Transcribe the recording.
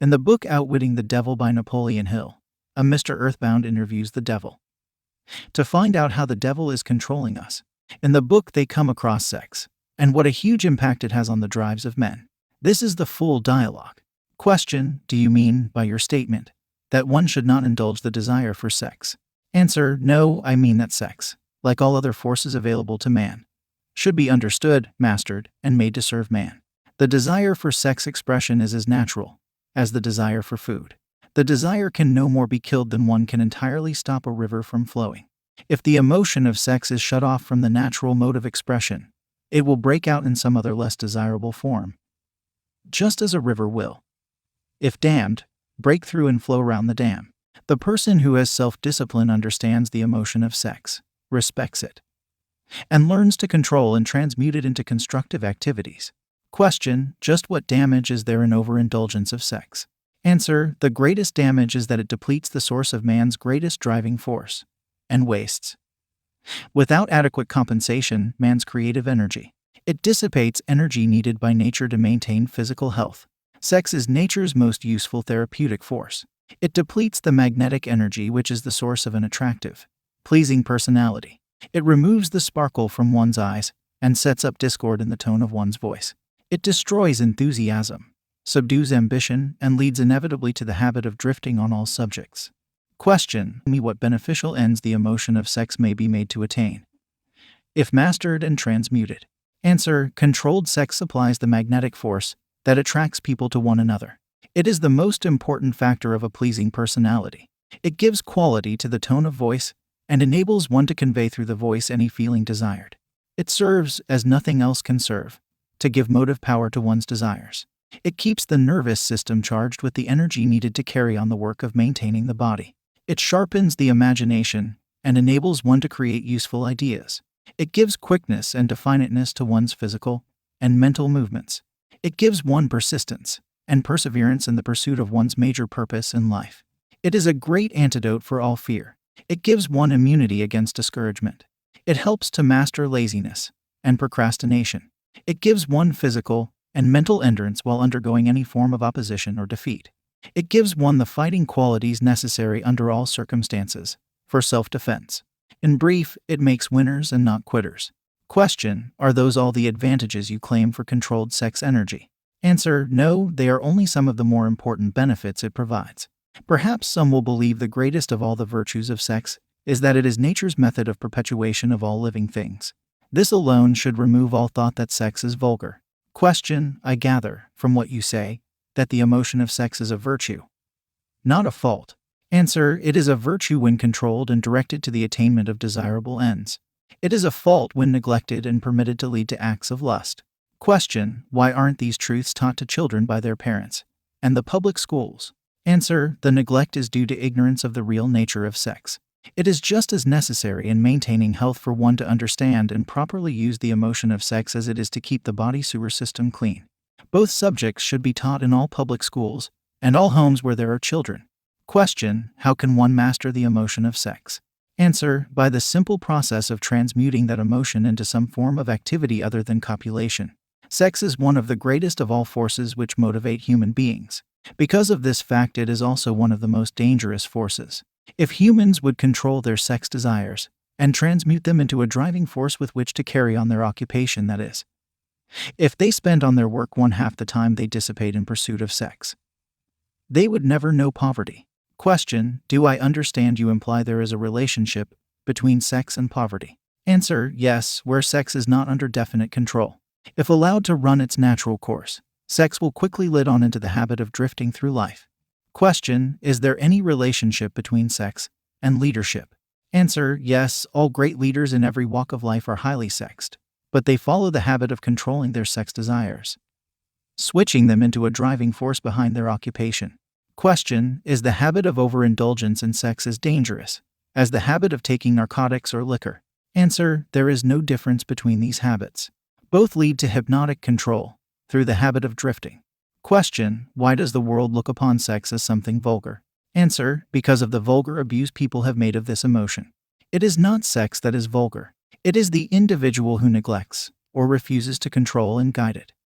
In the book Outwitting the Devil by Napoleon Hill, a Mr. Earthbound interviews the devil to find out how the devil is controlling us. In the book, they come across sex and what a huge impact it has on the drives of men. This is the full dialogue. Question: do you mean by your statement that one should not indulge the desire for sex? Answer: no, I mean that sex, like all other forces available to man, should be understood, mastered, and made to serve man. The desire for sex expression is as natural as the desire for food. The desire can no more be killed than one can entirely stop a river from flowing. If the emotion of sex is shut off from the natural mode of expression, it will break out in some other less desirable form, just as a river will, if dammed, break through and flow around the dam. The person who has self-discipline understands the emotion of sex, respects it, and learns to control and transmute it into constructive activities. Question: just what damage is there in overindulgence of sex? Answer: the greatest damage is that it depletes the source of man's greatest driving force, and wastes, without adequate compensation, man's creative energy. It dissipates energy needed by nature to maintain physical health. Sex is nature's most useful therapeutic force. It depletes the magnetic energy which is the source of an attractive, pleasing personality. It removes the sparkle from one's eyes and sets up discord in the tone of one's voice. It destroys enthusiasm, subdues ambition, and leads inevitably to the habit of drifting on all subjects. Question: me what beneficial ends the emotion of sex may be made to attain, if mastered and transmuted? Answer: controlled sex supplies the magnetic force that attracts people to one another. It is the most important factor of a pleasing personality. It gives quality to the tone of voice and enables one to convey through the voice any feeling desired. It serves, as nothing else can serve, to give motive power to one's desires. It keeps the nervous system charged with the energy needed to carry on the work of maintaining the body. It sharpens the imagination and enables one to create useful ideas. It gives quickness and definiteness to one's physical and mental movements. It gives one persistence and perseverance in the pursuit of one's major purpose in life. It is a great antidote for all fear. It gives one immunity against discouragement. It helps to master laziness and procrastination. It gives one physical and mental endurance while undergoing any form of opposition or defeat. It gives one the fighting qualities necessary under all circumstances for self-defense. In brief, it makes winners and not quitters. Question: are those all the advantages you claim for controlled sex energy? Answer: no, they are only some of the more important benefits it provides. Perhaps some will believe the greatest of all the virtues of sex is that it is nature's method of perpetuation of all living things. This alone should remove all thought that sex is vulgar. Question: I gather, from what you say, that the emotion of sex is a virtue, not a fault. Answer: it is a virtue when controlled and directed to the attainment of desirable ends. It is a fault when neglected and permitted to lead to acts of lust. Question: why aren't these truths taught to children by their parents and the public schools? Answer: the neglect is due to ignorance of the real nature of sex. It is just as necessary in maintaining health for one to understand and properly use the emotion of sex as it is to keep the body sewer system clean. Both subjects should be taught in all public schools and all homes where there are children. Question: how can one master the emotion of sex? Answer: by the simple process of transmuting that emotion into some form of activity other than copulation. Sex is one of the greatest of all forces which motivate human beings. Because of this fact, it is also one of the most dangerous forces. If humans would control their sex desires and transmute them into a driving force with which to carry on their occupation, that is, if they spend on their work one half the time they dissipate in pursuit of sex, they would never know poverty. Question: do I understand you imply there is a relationship between sex and poverty? Answer: yes, where sex is not under definite control. If allowed to run its natural course, sex will quickly lead on into the habit of drifting through life. Question: is there any relationship between sex and leadership? Answer: yes, all great leaders in every walk of life are highly sexed, but they follow the habit of controlling their sex desires, switching them into a driving force behind their occupation. Question: is the habit of overindulgence in sex as dangerous as the habit of taking narcotics or liquor? Answer: there is no difference between these habits. Both lead to hypnotic control through the habit of drifting. Question: why does the world look upon sex as something vulgar? Answer: because of the vulgar abuse people have made of this emotion. It is not sex that is vulgar. It is the individual who neglects or refuses to control and guide it.